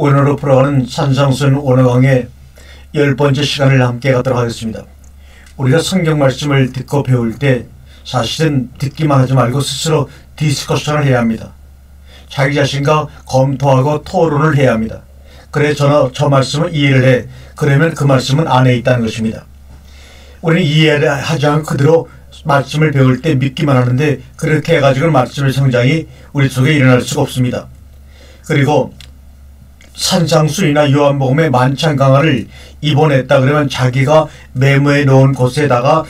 오늘로 풀어가는 산상수훈 원어강의 10번째 시간을 함께 갖도록 하겠습니다. 우리가 성경 말씀을 듣고 배울 때 사실은 듣기만 하지 말고 스스로 디스커션을 해야 합니다. 자기 자신과 검토하고 토론을 해야 합니다. 그래 저 말씀을 이해를 해. 그러면 그 말씀은 안에 있다는 것입니다. 우리는 이해를 하지 않고 그대로 말씀을 배울 때 믿기만 하는데 그렇게 해가지고 말씀의 성장이 우리 속에 일어날 수가 없습니다. 그리고 산상수훈이나 요한복음의 만찬강화를 입원했다 그러면 자기가 메모해 놓은 곳에다가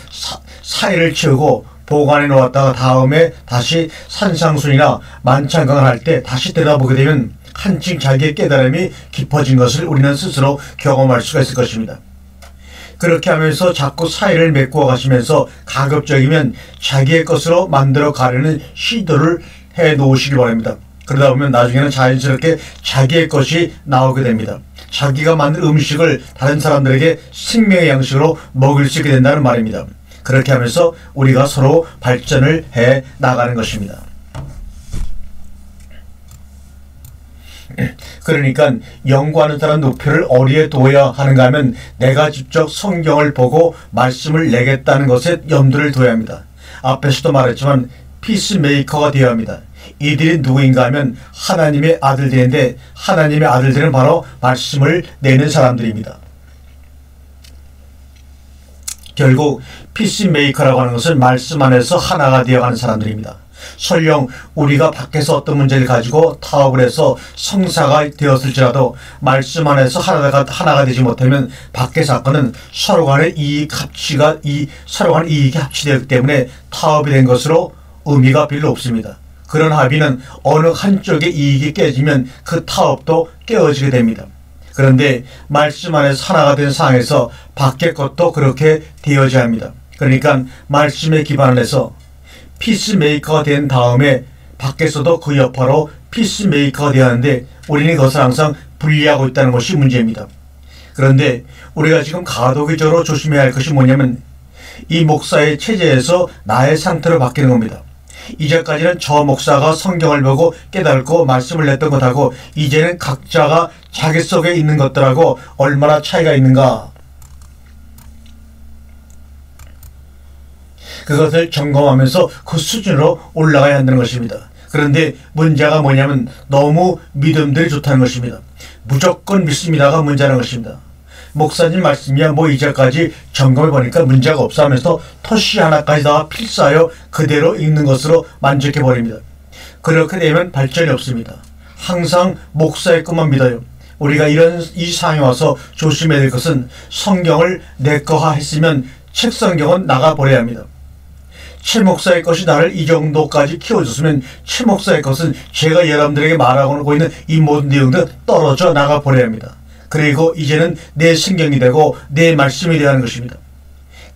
사회를 채우고 보관해 놓았다가 다음에 다시 산상수훈이나 만찬강화를 할 때 다시 들여다보게 되면 한층 자기의 깨달음이 깊어진 것을 우리는 스스로 경험할 수가 있을 것입니다. 그렇게 하면서 자꾸 사이를 메꾸어 가시면서 가급적이면 자기의 것으로 만들어 가려는 시도를 해 놓으시기 바랍니다. 그러다 보면 나중에는 자연스럽게 자기의 것이 나오게 됩니다. 자기가 만든 음식을 다른 사람들에게 생명의 양식으로 먹일 수 있게 된다는 말입니다. 그렇게 하면서 우리가 서로 발전을 해 나가는 것입니다. 그러니까 연구하는 사람 높이를 어디에 둬야 하는가 하면 내가 직접 성경을 보고 말씀을 내겠다는 것에 염두를 둬야 합니다. 앞에서도 말했지만 피스메이커가 되어야 합니다. 이들이 누구인가 하면 하나님의 아들들인데 하나님의 아들들은 바로 말씀을 내는 사람들입니다. 결국 피스메이커라고 하는 것은 말씀 안에서 하나가 되어가는 사람들입니다. 설령 우리가 밖에서 어떤 문제를 가지고 타협을 해서 성사가 되었을지라도 말씀 안에서 하나가 되지 못하면 밖의 사건은 서로 간의 서로 간의 이익이 합치되었기 때문에 타협이 된 것으로 의미가 별로 없습니다. 그런 합의는 어느 한쪽의 이익이 깨지면 그 타협도 깨어지게 됩니다. 그런데 말씀 안에서 하나가 된 상황에서 밖의 것도 그렇게 되어져야 합니다. 그러니까 말씀에 기반해서 피스메이커가 된 다음에 밖에서도 그 여파로 피스메이커가 되어야 하는데 우리는 그것을 항상 분리하고 있다는 것이 문제입니다. 그런데 우리가 지금 가독의적으로 조심해야 할 것이 뭐냐면 이 목사의 체제에서 나의 상태로 바뀌는 겁니다. 이제까지는 저 목사가 성경을 보고 깨닫고 말씀을 냈던 것하고 이제는 각자가 자기 속에 있는 것들하고 얼마나 차이가 있는가, 그것을 점검하면서 그 수준으로 올라가야 한다는 것입니다. 그런데 문제가 뭐냐면 너무 믿음들이 좋다는 것입니다. 무조건 믿습니다가 문제라는 것입니다. 목사님 말씀이야 뭐 이제까지 점검해 보니까 문제가 없어 하면서 토시 하나까지 다 필사하여 그대로 읽는 것으로 만족해 버립니다. 그렇게 되면 발전이 없습니다. 항상 목사의 것만 믿어요. 우리가 이 상황에 와서 조심해야 될 것은 성경을 내 거화 했으면 책 성경은 나가버려야 합니다. 최 목사의 것이 나를 이 정도까지 키워줬으면 최 목사의 것은 제가 여러분들에게 말하고 있는 이 모든 내용들 떨어져 나가버려야 합니다. 그리고 이제는 내 성경이 되고 내 말씀이 되어야 하는 것입니다.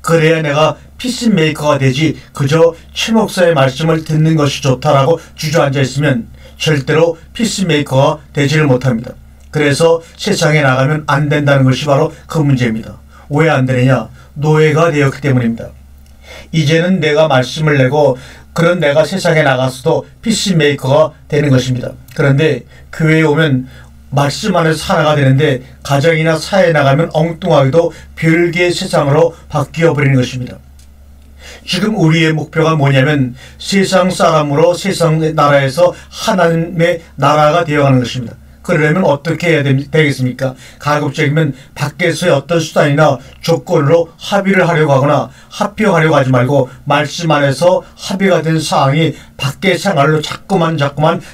그래야 내가 피스메이커가 되지 그저 최 목사의 말씀을 듣는 것이 좋다라고 주저앉아 있으면 절대로 피스메이커가 되지를 못합니다. 그래서 세상에 나가면 안 된다는 것이 바로 그 문제입니다. 왜 안 되느냐? 노예가 되었기 때문입니다. 이제는 내가 말씀을 내고 그런 내가 세상에 나가서도 피스메이커가 되는 것입니다. 그런데 교회에 오면 말씀 안에서 하나가 되는데 가정이나 사회에 나가면 엉뚱하게도 별개의 세상으로 바뀌어버리는 것입니다. 지금 우리의 목표가 뭐냐면 세상 사람으로 세상 나라에서 하나님의 나라가 되어가는 것입니다. 그러려면 어떻게 해야 되겠습니까? 가급적이면 밖에서의 어떤 수단이나 조건으로 합의를 하려고 하거나 합병하려고 하지 말고 말씀 안에서 합의가 된 사항이 밖의 생활로 자꾸만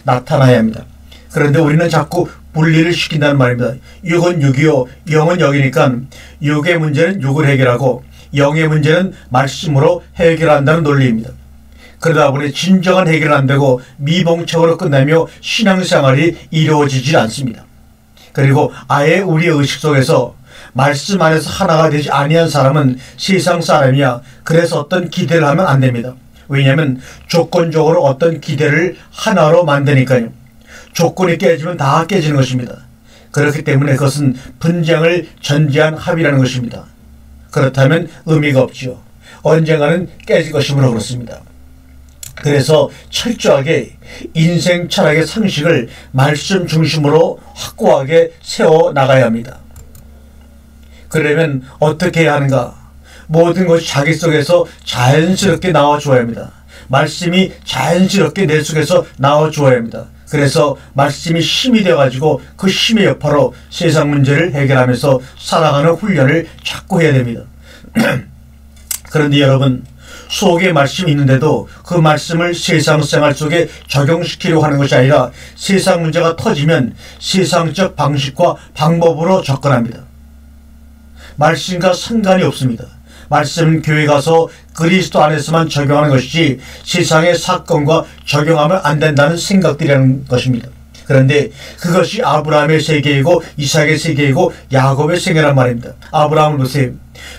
나타나야 합니다. 그런데 우리는 자꾸 분리를 시킨다는 말입니다. 육은 육이요, 영은 영이니까 육의 문제는 육을 해결하고 영의 문제는 말씀으로 해결한다는 논리입니다. 그러다 보니 진정한 해결은 안 되고 미봉책으로 끝나며 신앙생활이 이루어지질 않습니다. 그리고 아예 우리의 의식 속에서 말씀 안에서 하나가 되지 아니한 사람은 세상 사람이야. 그래서 어떤 기대를 하면 안 됩니다. 왜냐하면 조건적으로 어떤 기대를 하나로 만드니까요. 조건이 깨지면 다 깨지는 것입니다. 그렇기 때문에 그것은 분쟁을 전제한 합의라는 것입니다. 그렇다면 의미가 없지요. 언젠가는 깨질 것이므로 그렇습니다. 그래서 철저하게 인생 철학의 상식을 말씀 중심으로 확고하게 세워나가야 합니다. 그러면 어떻게 해야 하는가? 모든 것이 자기 속에서 자연스럽게 나와줘야 합니다. 말씀이 자연스럽게 내 속에서 나와줘야 합니다. 그래서 말씀이 힘이 되어가지고 그 힘의 여파로 세상 문제를 해결하면서 살아가는 훈련을 자꾸 해야 됩니다. 그런데 여러분, 속에 말씀이 있는데도 그 말씀을 세상 생활 속에 적용시키려고 하는 것이 아니라 세상 문제가 터지면 세상적 방식과 방법으로 접근합니다. 말씀과 상관이 없습니다. 말씀은 교회 가서 그리스도 안에서만 적용하는 것이지 세상의 사건과 적용하면 안 된다는 생각들이라는 것입니다. 그런데 그것이 아브라함의 세계이고 이삭의 세계이고 야곱의 세계란 말입니다. 아브라함을 보세요.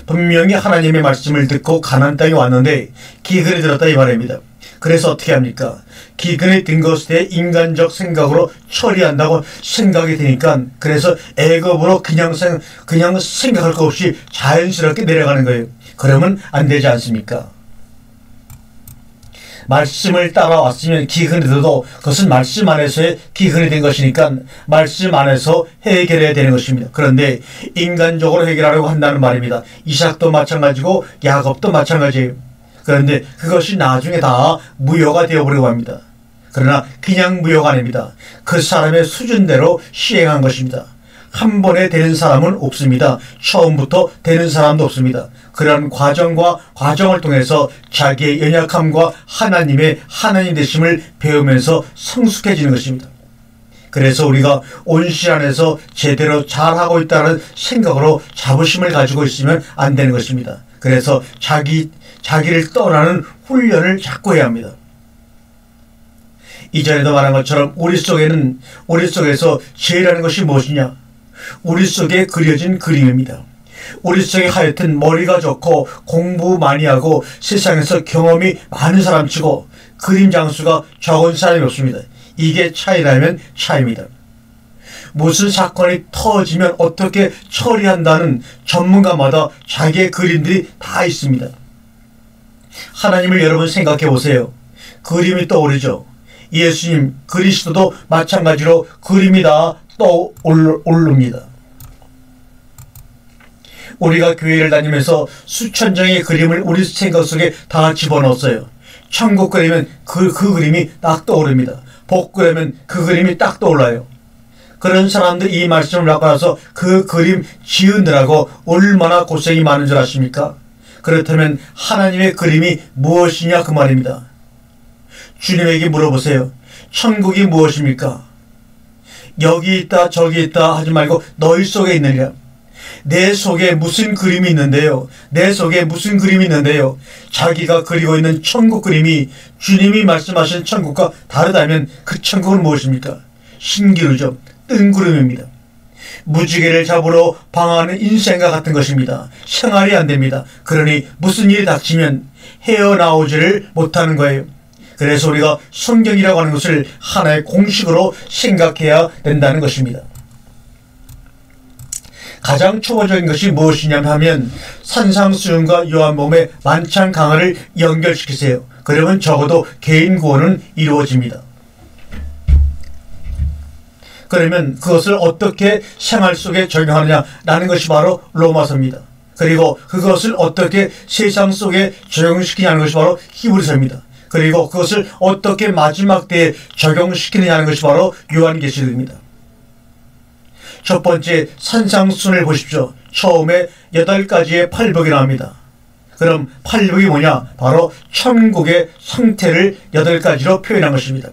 분명히 하나님의 말씀을 듣고 가나안 땅에 왔는데 기근이 들었다 이 말입니다. 그래서 어떻게 합니까? 기근이 든 것에 인간적 생각으로 처리한다고 생각이 되니까 그래서 애굽으로 그냥 생각할 것 없이 자연스럽게 내려가는 거예요. 그러면 안 되지 않습니까? 말씀을 따라왔으면 기근이 들어도 그것은 말씀 안에서의 기근이 된 것이니까 말씀 안에서 해결해야 되는 것입니다. 그런데 인간적으로 해결하려고 한다는 말입니다. 이삭도 마찬가지고 야곱도 마찬가지예요. 그런데 그것이 나중에 다 무효가 되어버리고 합니다. 그러나 그냥 무효가 아닙니다. 그 사람의 수준대로 시행한 것입니다. 한 번에 되는 사람은 없습니다. 처음부터 되는 사람도 없습니다. 그런 과정을 통해서 자기의 연약함과 하나님 되심을 배우면서 성숙해지는 것입니다. 그래서 우리가 온실 안에서 제대로 잘하고 있다는 생각으로 자부심을 가지고 있으면 안 되는 것입니다. 그래서 자기를 떠나는 훈련을 자꾸 해야 합니다. 이전에도 말한 것처럼 우리 속에서 죄라는 것이 무엇이냐? 우리 속에 그려진 그림입니다. 우리 속에 하여튼 머리가 좋고 공부 많이 하고 세상에서 경험이 많은 사람치고 그림 장수가 적은 사람이 없습니다. 이게 차이라면 차이입니다. 무슨 사건이 터지면 어떻게 처리한다는 전문가마다 자기의 그림들이 다 있습니다. 하나님을 여러분 생각해 보세요. 그림이 떠오르죠. 예수님, 그리스도도 마찬가지로 그림이 다 떠오릅니다. 우리가 교회를 다니면서 수천 장의 그림을 우리 생각 속에 다 집어넣었어요. 천국 그리면 그 그림이 딱 떠오릅니다. 복 그리면 그 그림이 딱 떠올라요. 그런 사람들 이 말씀을 갖고 나서 그 그림 지으느라고 얼마나 고생이 많은 줄 아십니까? 그렇다면 하나님의 그림이 무엇이냐 그 말입니다. 주님에게 물어보세요. 천국이 무엇입니까? 여기 있다 저기 있다 하지 말고 너희 속에 있느니라. 내 속에 무슨 그림이 있는데요. 내 속에 무슨 그림이 있는데요. 자기가 그리고 있는 천국 그림이 주님이 말씀하신 천국과 다르다면 그 천국은 무엇입니까? 신기루죠. 뜬구름입니다. 무지개를 잡으러 방황하는 인생과 같은 것입니다. 생활이 안 됩니다. 그러니 무슨 일이 닥치면 헤어나오지를 못하는 거예요. 그래서 우리가 성경이라고 하는 것을 하나의 공식으로 생각해야 된다는 것입니다. 가장 초보적인 것이 무엇이냐 하면 산상수훈과 요한복음의 만찬 강화를 연결시키세요. 그러면 적어도 개인 구원은 이루어집니다. 그러면 그것을 어떻게 생활 속에 적용하느냐라는 것이 바로 로마서입니다. 그리고 그것을 어떻게 세상 속에 적용시키냐는 것이 바로 히브리서입니다. 그리고 그것을 어떻게 마지막 때에 적용시키느냐는 것이 바로 요한계시록입니다. 첫 번째 산상수훈을 보십시오. 처음에 8가지의 팔복이 나옵니다. 그럼 팔복이 뭐냐? 바로 천국의 상태를 8가지로 표현한 것입니다.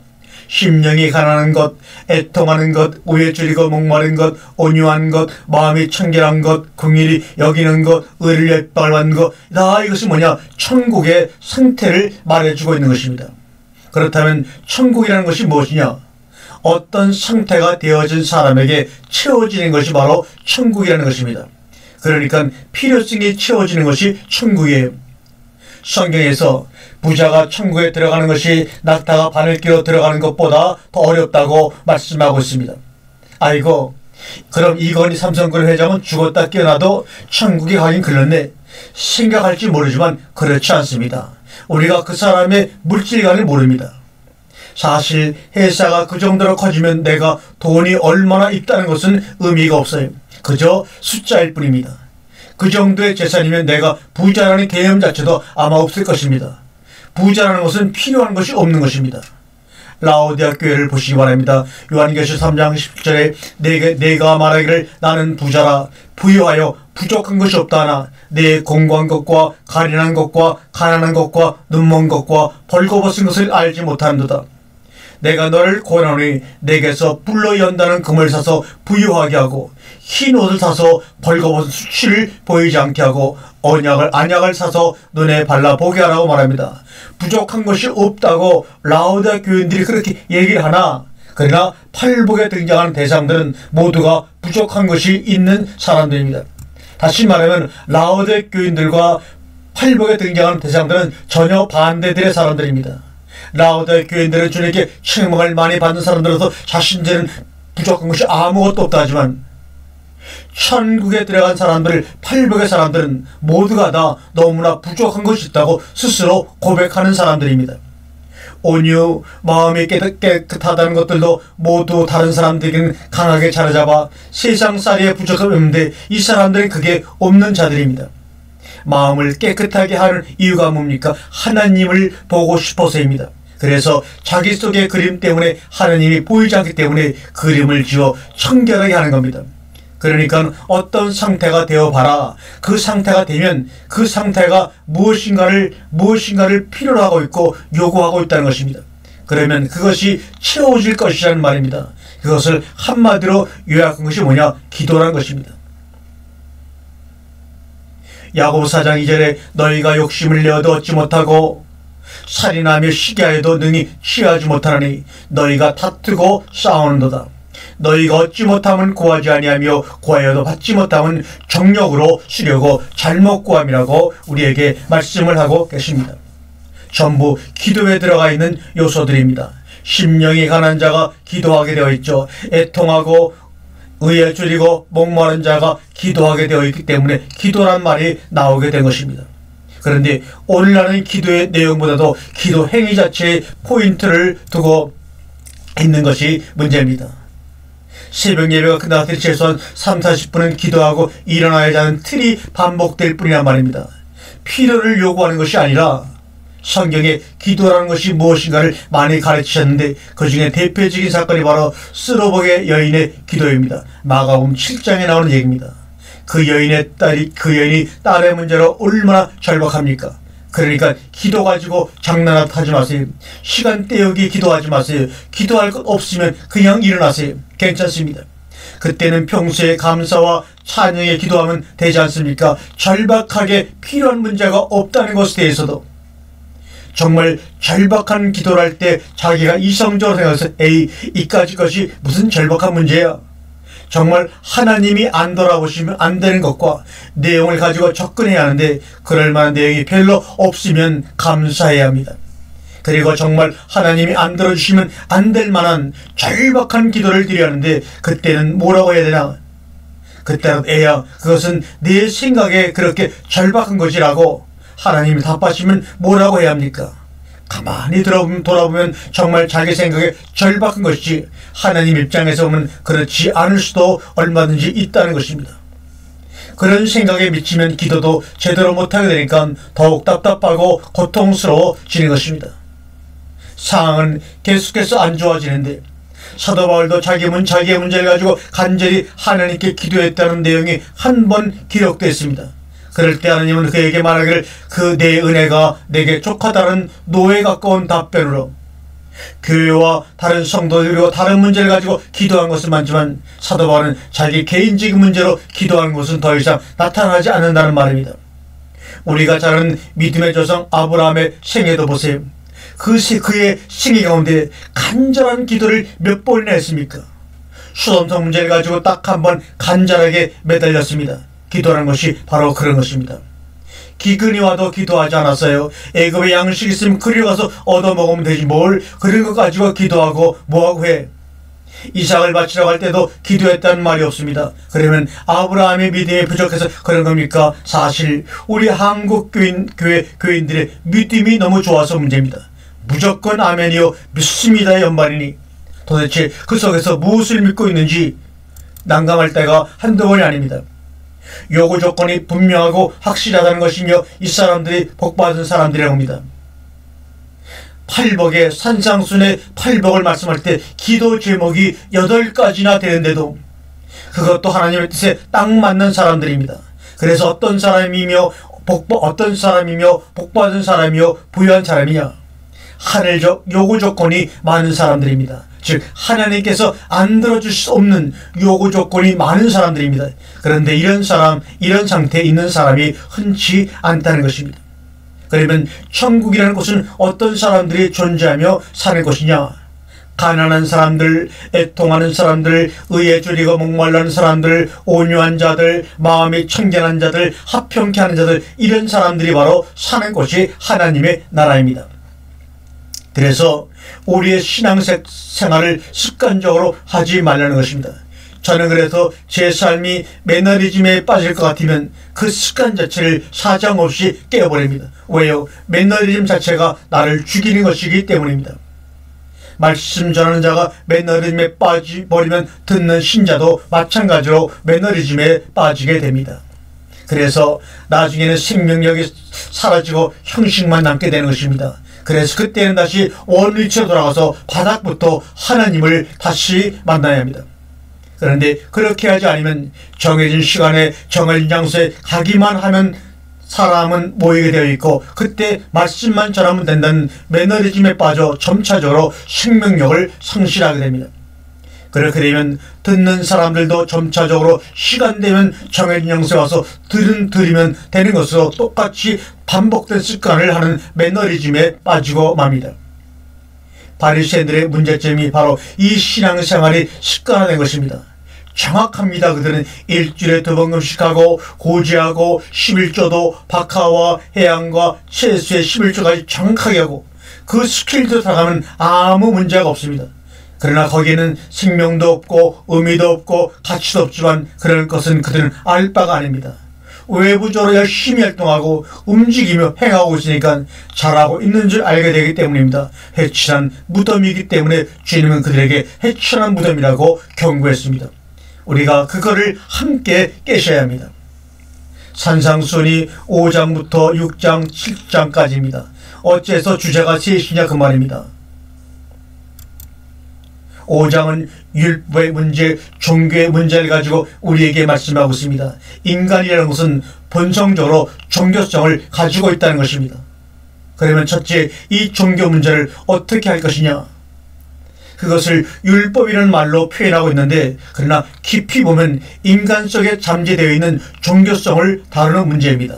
심령이 가난한 것, 애통하는 것, 우에 줄이고 목마른 것, 온유한 것, 마음이 청결한 것, 긍휼히 여기는 것, 의를 예뻐하는 것, 다 이것이 뭐냐? 천국의 상태를 말해주고 있는 것입니다. 그렇다면 천국이라는 것이 무엇이냐? 어떤 상태가 되어진 사람에게 채워지는 것이 바로 천국이라는 것입니다. 그러니까 필요성이 채워지는 것이 천국이에요. 성경에서 부자가 천국에 들어가는 것이 낙타가 바늘 끼러 들어가는 것보다 더 어렵다고 말씀하고 있습니다. 아이고, 그럼 이건희 삼성그룹 회장은 죽었다 깨어나도 천국에 가긴 글렀네. 생각할지 모르지만 그렇지 않습니다. 우리가 그 사람의 물질관을 모릅니다. 사실 회사가 그 정도로 커지면 내가 돈이 얼마나 있다는 것은 의미가 없어요. 그저 숫자일 뿐입니다. 그 정도의 재산이면 내가 부자라는 개념 자체도 아마 없을 것입니다. 부자라는 것은 필요한 것이 없는 것입니다. 라오디아 교회를 보시기 바랍니다. 요한계시록 3장 17절에 내가 말하기를 나는 부자라 부유하여 부족한 것이 없다 하나 내 공고한 것과 가련한 것과 가난한 것과 눈먼 것과 벌거벗은 것을 알지 못하는도다. 내가 너를 권하노니 내게서 뿔로 연다는 금을 사서 부유하게 하고 흰 옷을 사서 벌거벗은 수치를 보이지 않게 하고 안약을 사서 눈에 발라보게 하라고 말합니다. 부족한 것이 없다고 라오디아 교인들이 그렇게 얘기를 하나, 그러나 팔복에 등장하는 대상들은 모두가 부족한 것이 있는 사람들입니다. 다시 말하면 라오디아 교인들과 팔복에 등장하는 대상들은 전혀 반대들의 사람들입니다. 라오디아 교인들은 주님께 책망을 많이 받는 사람들로서 자신들은 부족한 것이 아무것도 없다 하지만 천국에 들어간 사람들, 팔복의 사람들은 모두가 다 너무나 부족한 것이 있다고 스스로 고백하는 사람들입니다. 온유, 마음이 깨끗하다는 것들도 모두 다른 사람들에게는 강하게 자리잡아 세상살이의 부족함이 없는데 이 사람들은 그게 없는 자들입니다. 마음을 깨끗하게 하는 이유가 뭡니까? 하나님을 보고 싶어서입니다. 그래서 자기 속의 그림 때문에 하나님이 보이지 않기 때문에 그림을 지어 청결하게 하는 겁니다. 그러니까 어떤 상태가 되어봐라. 그 상태가 되면 그 상태가 무엇인가를 필요로 하고 있고 요구하고 있다는 것입니다. 그러면 그것이 채워질 것이라는 말입니다. 그것을 한마디로 요약한 것이 뭐냐? 기도라는 것입니다. 야고보서 4장 2절에 너희가 욕심을 내어도 얻지 못하고 살인하며 시기하여도 능히 취하지 못하나니 너희가 다투고 싸우는도다. 너희가 얻지 못하면 구하지 아니하며 구하여도 받지 못하면 정욕으로 쓰려고 잘못 구함이라고 우리에게 말씀을 하고 계십니다. 전부 기도에 들어가 있는 요소들입니다. 심령이 가난한 자가 기도하게 되어 있죠. 애통하고 의에 줄이고 목마른 자가 기도하게 되어 있기 때문에 기도란 말이 나오게 된 것입니다. 그런데 오늘날은 기도의 내용보다도 기도 행위 자체에 포인트를 두고 있는 것이 문제입니다. 새벽 예배가 끝나기 전에 최소한 30-40분은 기도하고 일어나야 하는 틀이 반복될 뿐이란 말입니다. 필요를 요구하는 것이 아니라 성경에 기도라는 것이 무엇인가를 많이 가르치셨는데 그 중에 대표적인 사건이 바로 스로복의 여인의 기도입니다. 마가복음 7장에 나오는 얘기입니다. 그 여인이 딸의 문제로 얼마나 절박합니까? 그러니까 기도 가지고 장난하지 마세요. 시간 때우기 기도하지 마세요. 기도할 것 없으면 그냥 일어나세요. 괜찮습니다. 그때는 평소에 감사와 찬양에 기도하면 되지 않습니까? 절박하게 필요한 문제가 없다는 것에 대해서도 정말 절박한 기도를 할 때 자기가 이성적으로 생각해서 이까지 것이 무슨 절박한 문제야? 정말 하나님이 안 돌아보시면 안 되는 것과 내용을 가지고 접근해야 하는데 그럴 만한 내용이 별로 없으면 감사해야 합니다. 그리고 정말 하나님이 안 들어주시면 안 될 만한 절박한 기도를 드려야 하는데 그때는 뭐라고 해야 되나? 그때는 애야 그것은 내 생각에 그렇게 절박한 것이라고 하나님이 답하시면 뭐라고 해야 합니까? 가만히 돌아보면 정말 자기 생각에 절박한 것이지 하나님 입장에서 보면 그렇지 않을 수도 얼마든지 있다는 것입니다. 그런 생각에 미치면 기도도 제대로 못하게 되니까 더욱 답답하고 고통스러워지는 것입니다. 상황은 계속해서 안 좋아지는데 사도 바울도 자기의 문제를 가지고 간절히 하나님께 기도했다는 내용이 한 번 기록되어 있습니다. 그럴 때 하나님은 그에게 말하기를 그 내 은혜가 내게 족하다는 노에 가까운 답변으로 교회와 다른 성도들 그리고 다른 문제를 가지고 기도한 것은 많지만 사도 바울은 자기 개인적인 문제로 기도하는 것은 더 이상 나타나지 않는다는 말입니다. 우리가 잘 아는 믿음의 조상 아브라함의 생애도 보세요. 그의 생애 가운데 간절한 기도를 몇 번이나 했습니까? 수dom성 문제를 가지고 딱 한 번 간절하게 매달렸습니다. 기도라는 것이 바로 그런 것입니다. 기근이 와도 기도하지 않았어요. 애굽에 양식 있으면 그리 가서 얻어먹으면 되지 뭘 그런 것 가지고 기도하고 뭐하고 해. 이삭을 바치러 갈 때도 기도했다는 말이 없습니다. 그러면 아브라함의 믿음이 부족해서 그런 겁니까? 사실 우리 한국 교인들의 믿음이 너무 좋아서 문제입니다. 무조건 아멘이요 믿습니다의 연발이니 도대체 그 속에서 무엇을 믿고 있는지 난감할 때가 한두 번이 아닙니다. 요구 조건이 분명하고 확실하다는 것이며 이 사람들이 복받은 사람들이라고 합니다. 팔복의 산상순의 팔복을 말씀할 때 기도 제목이 8가지나 되는데도 그것도 하나님의 뜻에 딱 맞는 사람들입니다. 그래서 어떤 사람이며 복받은 사람이며 부유한 사람이냐? 하늘적 요구 조건이 많은 사람들입니다. 즉 하나님께서 안 들어줄 수 없는 요구 조건이 많은 사람들입니다. 그런데 이런 상태에 있는 사람이 흔치 않다는 것입니다. 그러면 천국이라는 곳은 어떤 사람들이 존재하며 사는 곳이냐? 가난한 사람들, 애통하는 사람들, 의에 줄이고 목말라는 사람들, 온유한 자들, 마음이 청결한 자들, 합평케 하는 자들, 이런 사람들이 바로 사는 곳이 하나님의 나라입니다. 그래서 우리의 신앙생활을 습관적으로 하지 말라는 것입니다. 저는 그래서 제 삶이 매너리즘에 빠질 것 같으면 그 습관 자체를 사정없이 깨어버립니다. 왜요? 매너리즘 자체가 나를 죽이는 것이기 때문입니다. 말씀 전하는 자가 매너리즘에 빠져버리면 듣는 신자도 마찬가지로 매너리즘에 빠지게 됩니다. 그래서 나중에는 생명력이 사라지고 형식만 남게 되는 것입니다. 그래서 그때는 다시 원위치로 돌아가서 바닥부터 하나님을 다시 만나야 합니다. 그런데 그렇게 하지 않으면 정해진 시간에 정해진 장소에 가기만 하면 사람은 모이게 되어 있고 그때 말씀만 전하면 된다는 매너리즘에 빠져 점차적으로 생명력을 상실하게 됩니다. 그렇게 되면 듣는 사람들도 점차적으로 시간 되면 정해진 장소에 와서 들으면 되는 것으로 똑같이 반복된 습관을 하는 매너리즘에 빠지고 맙니다. 바리새인들의 문제점이 바로 이 신앙생활이 습관화된 것입니다. 정확합니다. 그들은 일주일에 2번 금식하고 고지하고 11조도 박하와 해양과 채수의 11조까지 정확하게 하고 그 스킬도 들어가면 아무 문제가 없습니다. 그러나 거기에는 생명도 없고 의미도 없고 가치도 없지만 그럴 것은 그들은 알 바가 아닙니다. 외부적으로 열심히 활동하고 움직이며 행하고 있으니까 잘하고 있는 줄 알게 되기 때문입니다. 해칠한 무덤이기 때문에 주님은 그들에게 해칠한 무덤이라고 경고했습니다. 우리가 그거를 함께 깨셔야 합니다. 산상순이 5장부터 6장, 7장까지입니다. 어째서 주제가 셋이냐 그 말입니다. 5장은 율법의 문제, 종교의 문제를 가지고 우리에게 말씀하고 있습니다. 인간이라는 것은 본성적으로 종교성을 가지고 있다는 것입니다. 그러면 첫째, 이 종교 문제를 어떻게 할 것이냐? 그것을 율법이라는 말로 표현하고 있는데 그러나 깊이 보면 인간 속에 잠재되어 있는 종교성을 다루는 문제입니다.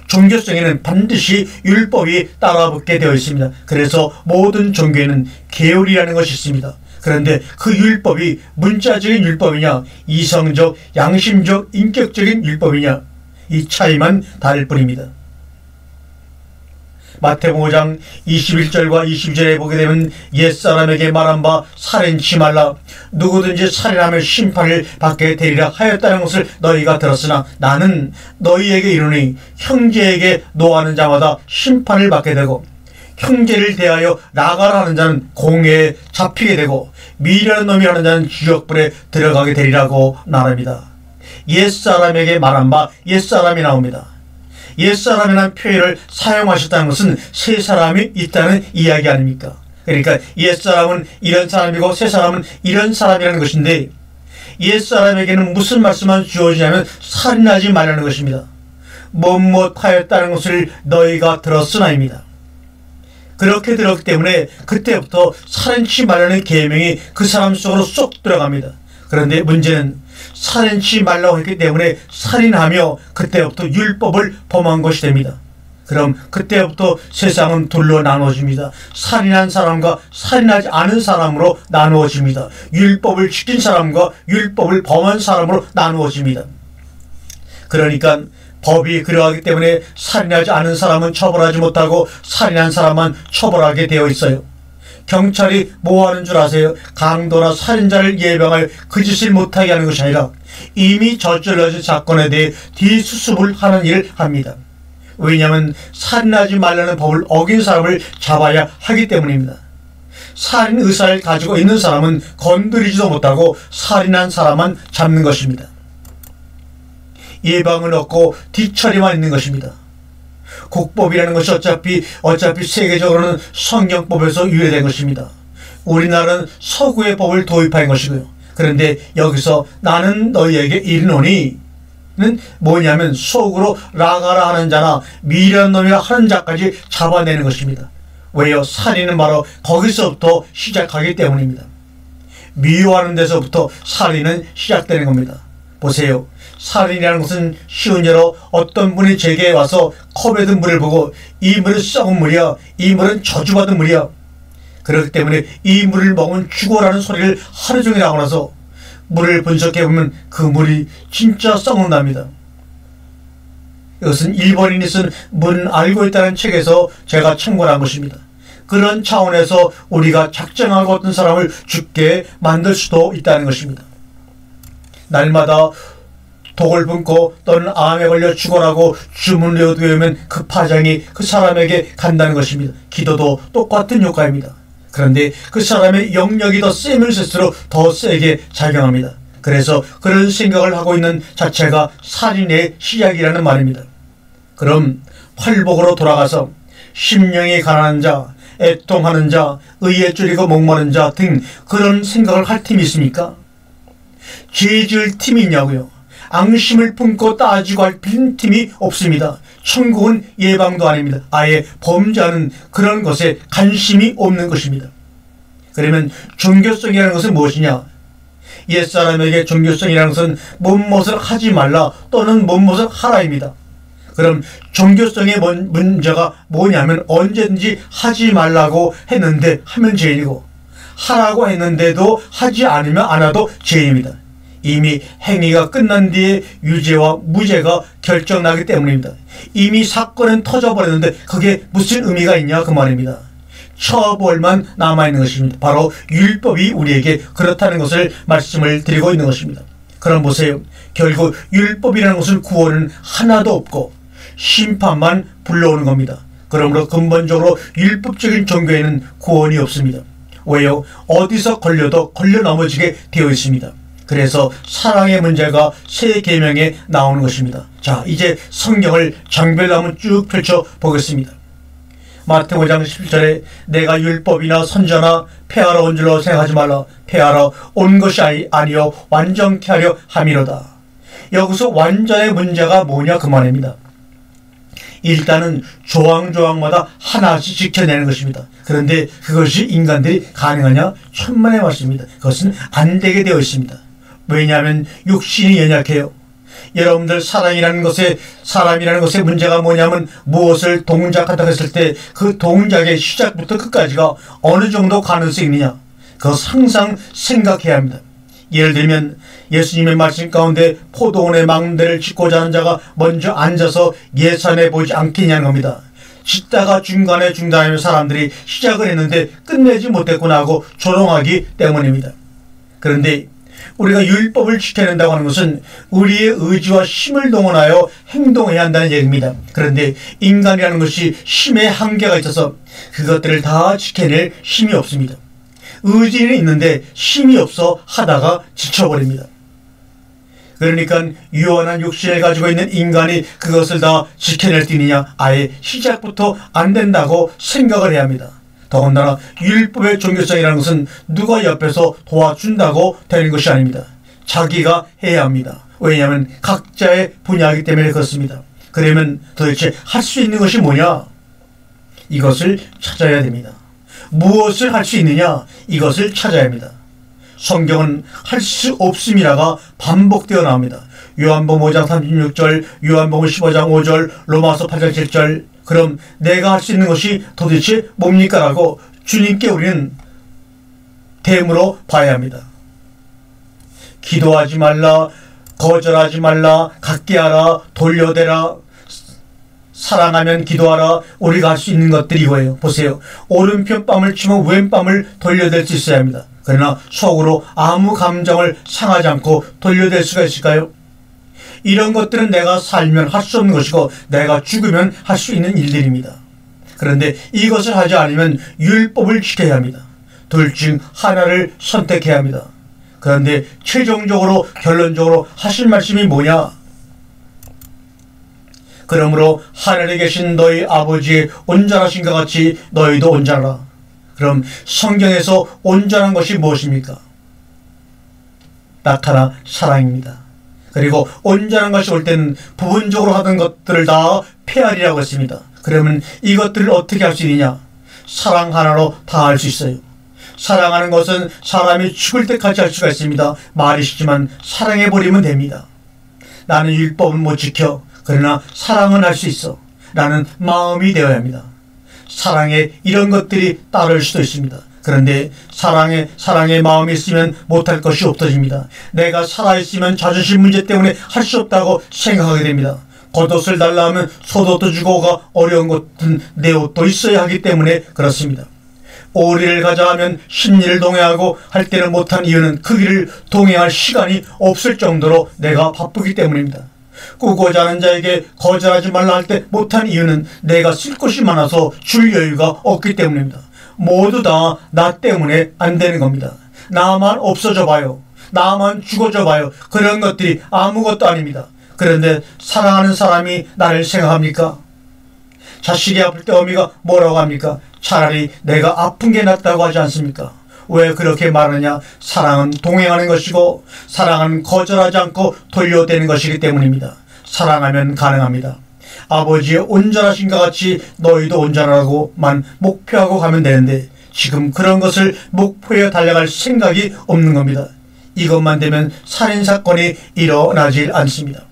종교성에는 반드시 율법이 따라붙게 되어 있습니다. 그래서 모든 종교에는 계율이라는 것이 있습니다. 그런데 그 율법이 문자적인 율법이냐 이성적, 양심적, 인격적인 율법이냐 이 차이만 다를 뿐입니다. 마태복음 5장 21절과 22절에 보게 되면 옛사람에게 말한 바 살인치 말라 누구든지 살인하면 심판을 받게 되리라 하였다는 것을 너희가 들었으나 나는 너희에게 이르노니 형제에게 노하는 자마다 심판을 받게 되고 형제를 대하여 나가라 하는 자는 공회에 잡히게 되고 미련한 놈이 하는 자는 지옥불에 들어가게 되리라고 말합니다. 옛사람에게 말한 바 옛사람이 나옵니다. 옛사람이라는 표현을 사용하셨다는 것은 새 사람이 있다는 이야기 아닙니까? 그러니까 옛사람은 이런 사람이고 새 사람은 이런 사람이라는 것인데 옛사람에게는 무슨 말씀만 주어지냐면 살인하지 말라는 것입니다. 못하였다는 것을 너희가 들었으나입니다. 그렇게 들었기 때문에 그때부터 살인치 말라는 계명이 그 사람 속으로 쏙 들어갑니다. 그런데 문제는 살인치 말라고 했기 때문에 살인하며 그때부터 율법을 범한 것이 됩니다. 그럼 그때부터 세상은 둘로 나누어집니다. 살인한 사람과 살인하지 않은 사람으로 나누어집니다. 율법을 지킨 사람과 율법을 범한 사람으로 나누어집니다. 그러니까 법이 그러하기 때문에 살인하지 않은 사람은 처벌하지 못하고 살인한 사람만 처벌하게 되어 있어요. 경찰이 뭐 하는 줄 아세요? 강도나 살인자를 예방할 그 짓을 못하게 하는 것이 아니라 이미 저질러진 사건에 대해 뒤수습을 하는 일을 합니다. 왜냐하면 살인하지 말라는 법을 어긴 사람을 잡아야 하기 때문입니다. 살인 의사를 가지고 있는 사람은 건드리지도 못하고 살인한 사람만 잡는 것입니다. 예방은 없고 뒤처리만 있는 것입니다. 국법이라는 것이 어차피 세계적으로는 성경법에서 유래된 것입니다. 우리나라는 서구의 법을 도입한 것이고요. 그런데 여기서 나는 너희에게 이르노니 는 뭐냐면 속으로 라가라 하는 자나 미련 놈이라 하는 자까지 잡아내는 것입니다. 왜요? 살인은 바로 거기서부터 시작하기 때문입니다. 미워하는 데서부터 살인은 시작되는 겁니다. 보세요. 살인이라는 것은 쉬운 예로 어떤 분이 제게 와서 컵에 든 물을 보고 이 물은 썩은 물이야, 이 물은 저주받은 물이야, 그렇기 때문에 이 물을 먹으면 죽어라는 소리를 하루 종일 하고 나서 물을 분석해보면 그 물이 진짜 썩는답니다. 이것은 일본인이 쓴 문 알고 있다는 책에서 제가 참고한 것입니다. 그런 차원에서 우리가 작정하고 어떤 사람을 죽게 만들 수도 있다는 것입니다. 날마다 독을 붓고 또는 암에 걸려 죽어라고 주문을 외우면 그 파장이 그 사람에게 간다는 것입니다. 기도도 똑같은 효과입니다. 그런데 그 사람의 영역이 더 세면 쓸수록 더 세게 작용합니다. 그래서 그런 생각을 하고 있는 자체가 살인의 시작이라는 말입니다. 그럼 팔복으로 돌아가서 심령이 가난한 자, 애통하는 자, 의에 쫄이고 목마른 자 등 그런 생각을 할 팀이 있습니까? 죄 지을 팀이 있냐고요? 앙심을 품고 따지고 할 빈틈이 없습니다. 천국은 예방도 아닙니다. 아예 범죄하는 그런 것에 관심이 없는 것입니다. 그러면 종교성이라는 것은 무엇이냐? 옛사람에게 종교성이라는 것은 뭔것을 하지 말라 또는 뭔것을 하라입니다. 그럼 종교성의 문제가 뭐냐면 언제든지 하지 말라고 했는데 하면 죄인이고 하라고 했는데도 하지 않으면 안 해도 죄인입니다. 이미 행위가 끝난 뒤에 유죄와 무죄가 결정나기 때문입니다. 이미 사건은 터져버렸는데 그게 무슨 의미가 있냐 그 말입니다. 처벌만 남아있는 것입니다. 바로 율법이 우리에게 그렇다는 것을 말씀을 드리고 있는 것입니다. 그럼 보세요. 결국 율법이라는 것은 구원은 하나도 없고 심판만 불러오는 겁니다. 그러므로 근본적으로 율법적인 종교에는 구원이 없습니다. 왜요? 어디서 걸려도 걸려 넘어지게 되어 있습니다. 그래서 사랑의 문제가 새 계명에 나오는 것입니다. 자, 이제 성경을 장별로 한번 쭉 펼쳐 보겠습니다. 마태복음 5장 11절에 내가 율법이나 선지자나 폐하러 온 줄로 생각하지 말라. 폐하러 온 것이 아니요 완전케 하려 함이로다. 여기서 완전의 문제가 뭐냐 그 말입니다. 일단은 조항조항마다 하나씩 지켜내는 것입니다. 그런데 그것이 인간들이 가능하냐? 천만의 말씀입니다. 그것은 안 되게 되어 있습니다. 왜냐하면 육신이 연약해요. 여러분들 사람이라는 것의 문제가 뭐냐면 무엇을 동작하다 했을 때 그 동작의 시작부터 끝까지가 어느 정도 가능성이 있느냐 그것 항상 생각해야 합니다. 예를 들면 예수님의 말씀 가운데 포도원의 망대를 짓고자 하는 자가 먼저 앉아서 예산해 보지 않겠냐는 겁니다. 짓다가 중간에 중단하면 사람들이 시작을 했는데 끝내지 못했구나 하고 조롱하기 때문입니다. 그런데 우리가 율법을 지켜낸다고 하는 것은 우리의 의지와 힘을 동원하여 행동해야 한다는 얘기입니다. 그런데 인간이라는 것이 힘의 한계가 있어서 그것들을 다 지켜낼 힘이 없습니다. 의지는 있는데 힘이 없어 하다가 지쳐버립니다. 그러니까 유한한 육신을 가지고 있는 인간이 그것을 다 지켜낼 수 있느냐? 아예 시작부터 안 된다고 생각을 해야 합니다. 더군다나 율법의 종교성이라는 것은 누가 옆에서 도와준다고 되는 것이 아닙니다. 자기가 해야 합니다. 왜냐하면 각자의 분야이기 때문에 그렇습니다. 그러면 도대체 할 수 있는 것이 뭐냐? 이것을 찾아야 됩니다. 무엇을 할 수 있느냐? 이것을 찾아야 합니다. 성경은 할 수 없음이라가 반복되어 나옵니다. 요한복음 5장 36절, 요한복음 15장 5절, 로마서 8장 7절. 그럼 내가 할 수 있는 것이 도대체 뭡니까? 라고 주님께 우리는 대물어 봐야 합니다. 기도하지 말라, 거절하지 말라, 갖게 하라, 돌려대라, 사랑하면 기도하라. 우리가 할 수 있는 것들이 이거예요. 보세요. 오른편 뺨을 치면 왼뺨을 돌려댈 수 있어야 합니다. 그러나 속으로 아무 감정을 상하지 않고 돌려댈 수가 있을까요? 이런 것들은 내가 살면 할 수 없는 것이고 내가 죽으면 할 수 있는 일들입니다. 그런데 이것을 하지 않으면 율법을 지켜야 합니다. 둘 중 하나를 선택해야 합니다. 그런데 최종적으로 결론적으로 하실 말씀이 뭐냐? 그러므로 하늘에 계신 너희 아버지의 온전하신 것 같이 너희도 온전하라. 그럼 성경에서 온전한 것이 무엇입니까? 딱 하나, 사랑입니다. 그리고 온전한 것이 올 때는 부분적으로 하던 것들을 다 폐하리라고 했습니다. 그러면 이것들을 어떻게 할 수 있느냐? 사랑 하나로 다 할 수 있어요. 사랑하는 것은 사람이 죽을 때까지 할 수가 있습니다. 말이 쉽지만 사랑해버리면 됩니다. 나는 율법은 못 지켜. 그러나 사랑은 할 수 있어. 라는 마음이 되어야 합니다. 사랑에 이런 것들이 따를 수도 있습니다. 그런데 사랑의 마음이 있으면 못할 것이 없어집니다. 내가 살아있으면 자존심 문제 때문에 할 수 없다고 생각하게 됩니다. 겉옷을 달라 하면 속옷도 주고가 어려운 것은 내 옷도 있어야 하기 때문에 그렇습니다. 오리를 가자 하면 심리를 동행하고 할 때는 못한 이유는 그 길을 동행할 시간이 없을 정도로 내가 바쁘기 때문입니다. 꾸고자 하는 자에게 거절하지 말라 할 때 못한 이유는 내가 쓸 것이 많아서 줄 여유가 없기 때문입니다. 모두 다 나 때문에 안 되는 겁니다. 나만 없어져 봐요. 나만 죽어져 봐요. 그런 것들이 아무것도 아닙니다. 그런데 사랑하는 사람이 나를 생각합니까? 자식이 아플 때 어미가 뭐라고 합니까? 차라리 내가 아픈 게 낫다고 하지 않습니까? 왜 그렇게 말하느냐? 사랑은 동행하는 것이고 사랑은 거절하지 않고 돌려대는 것이기 때문입니다. 사랑하면 가능합니다. 아버지의 온전하신 것 같이 너희도 온전하라고만 목표하고 가면 되는데 지금 그런 것을 목표에 달려갈 생각이 없는 겁니다. 이것만 되면 살인사건이 일어나질 않습니다.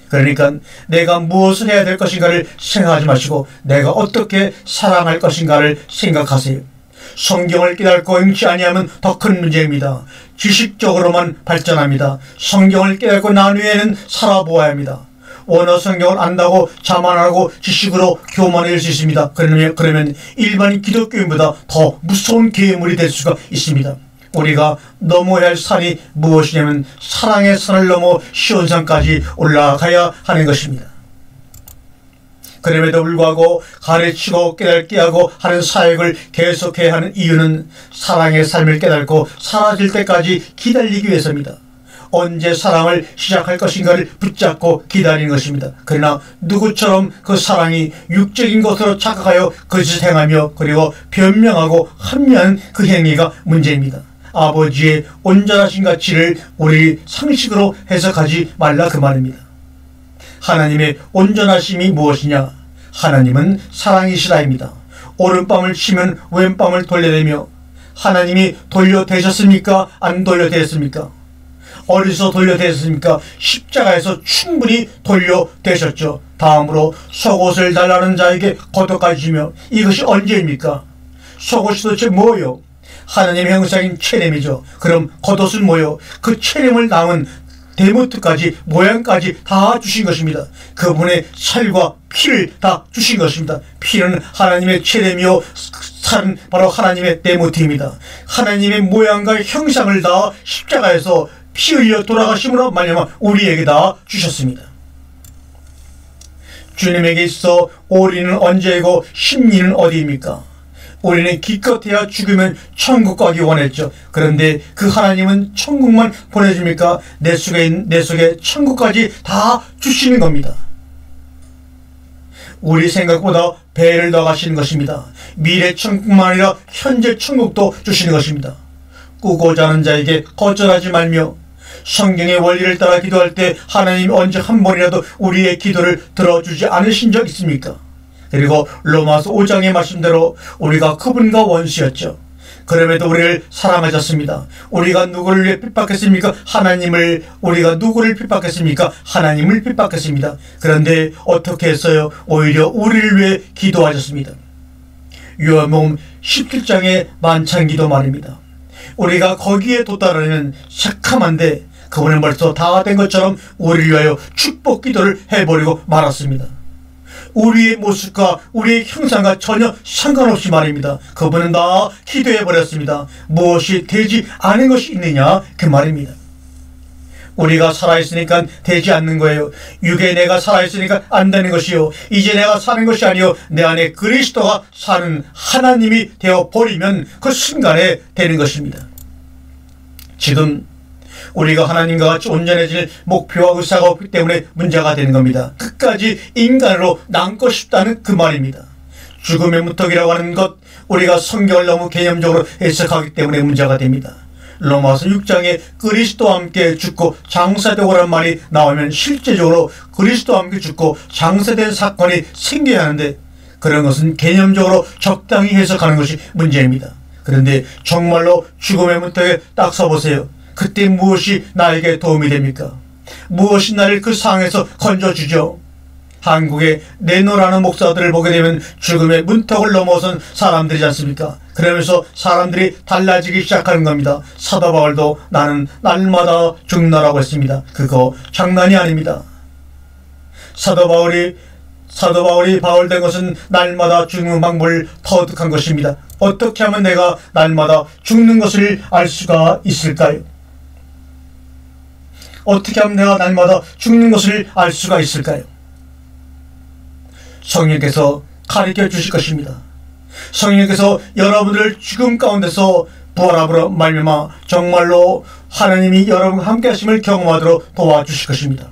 그러니까 내가 무엇을 해야 될 것인가를 생각하지 마시고 내가 어떻게 사랑할 것인가를 생각하세요. 성경을 깨닫고 행치 아니하면 더 큰 문제입니다. 지식적으로만 발전합니다. 성경을 깨닫고 난 후에는 살아보아야 합니다. 원어 성경을 안다고 자만하고 지식으로 교만해질 수 있습니다. 그러면 일반 기독교인보다 더 무서운 괴물이 될 수가 있습니다. 우리가 넘어야 할 산이 무엇이냐면 사랑의 산을 넘어 시온산까지 올라가야 하는 것입니다. 그럼에도 불구하고 가르치고 깨닫게 하고 하는 사역을 계속해야 하는 이유는 사랑의 삶을 깨닫고 사라질 때까지 기다리기 위해서입니다. 언제 사랑을 시작할 것인가를 붙잡고 기다리는 것입니다. 그러나 누구처럼 그 사랑이 육적인 것으로 착각하여 거짓을 행하며 그리고 변명하고 합리한 그 행위가 문제입니다. 아버지의 온전하신 가치를 우리 상식으로 해석하지 말라 그 말입니다. 하나님의 온전하심이 무엇이냐? 하나님은 사랑이시라입니다. 오른뺨을 치면 왼뺨을 돌려대며 하나님이 돌려대셨습니까? 안 돌려대셨습니까? 어디서 돌려대셨습니까? 십자가에서 충분히 돌려대셨죠. 다음으로 속옷을 달라는 자에게 겉옷까지 주며 이것이 언제입니까? 속옷이 도대체 뭐예요? 하나님의 형상인 체렘이죠. 그럼 겉옷은 뭐요? 그 체렘을 남은 데모트까지 모양까지 다 주신 것입니다. 그분의 살과 피를 다 주신 것입니다. 피는 하나님의 체렘이요 살은 바로 하나님의 데모트입니다. 하나님의 모양과 형상을 다 십자가에서 피 흘려 돌아가심으로 말미암아 우리에게 다 주셨습니다. 주님에게 있어 오리는 언제이고 심리는 어디입니까? 우리는 기껏해야 죽으면 천국 가기 원했죠. 그런데 그 하나님은 천국만 보내줍니까? 내 속에 천국까지 다 주시는 겁니다. 우리 생각보다 배를 더 가시는 것입니다. 미래 천국만 아니라 현재 천국도 주시는 것입니다. 꾸고자 하는 자에게 거절하지 말며 성경의 원리를 따라 기도할 때 하나님이 언제 한 번이라도 우리의 기도를 들어주지 않으신 적 있습니까? 그리고 로마서 5장의 말씀대로 우리가 그분과 원수였죠. 그럼에도 우리를 사랑하셨습니다. 우리가 누구를 위해 핍박했습니까? 하나님을. 우리가 누구를 핍박했습니까? 하나님을 핍박했습니다. 그런데 어떻게 했어요? 오히려 우리를 위해 기도하셨습니다. 요한복음 17장의 만찬기도 말입니다. 우리가 거기에 도달하려면 새카만데 그분은 벌써 다 된 것처럼 우리를 위하여 축복 기도를 해버리고 말았습니다. 우리의 모습과 우리의 형상과 전혀 상관없이 말입니다. 그분은 다 기도해 버렸습니다. 무엇이 되지 않은 것이 있느냐 그 말입니다. 우리가 살아있으니까 되지 않는 거예요. 육에 내가 살아있으니까 안 되는 것이요, 이제 내가 사는 것이 아니요 내 안에 그리스도가 사는 하나님이 되어버리면 그 순간에 되는 것입니다. 지금 우리가 하나님과 같이 온전해질 목표와 의사가 없기 때문에 문제가 되는 겁니다. 끝까지 인간으로 남고 싶다는 그 말입니다. 죽음의 문턱이라고 하는 것, 우리가 성경을 너무 개념적으로 해석하기 때문에 문제가 됩니다. 로마서 6장에 그리스도와 함께 죽고 장사되고란 말이 나오면 실제적으로 그리스도와 함께 죽고 장사된 사건이 생겨야 하는데, 그런 것은 개념적으로 적당히 해석하는 것이 문제입니다. 그런데 정말로 죽음의 문턱에 딱 서보세요. 그때 무엇이 나에게 도움이 됩니까? 무엇이 나를 그 상황에서 건져주죠? 한국의 내노라는 목사들을 보게 되면 죽음의 문턱을 넘어선 사람들이지 않습니까? 그러면서 사람들이 달라지기 시작하는 겁니다. 사도 바울도 나는 날마다 죽노라고 했습니다. 그거 장난이 아닙니다. 사도 바울이 바울된 것은 날마다 죽는 방법을 터득한 것입니다. 어떻게 하면 내가 날마다 죽는 것을 알 수가 있을까요? 어떻게 하면 내가 날마다 죽는 것을 알 수가 있을까요? 성령께서 가르쳐 주실 것입니다. 성령께서 여러분들을 죽음 가운데서 부활함으로 말미암아 정말로 하나님이 여러분과 함께 하심을 경험하도록 도와주실 것입니다.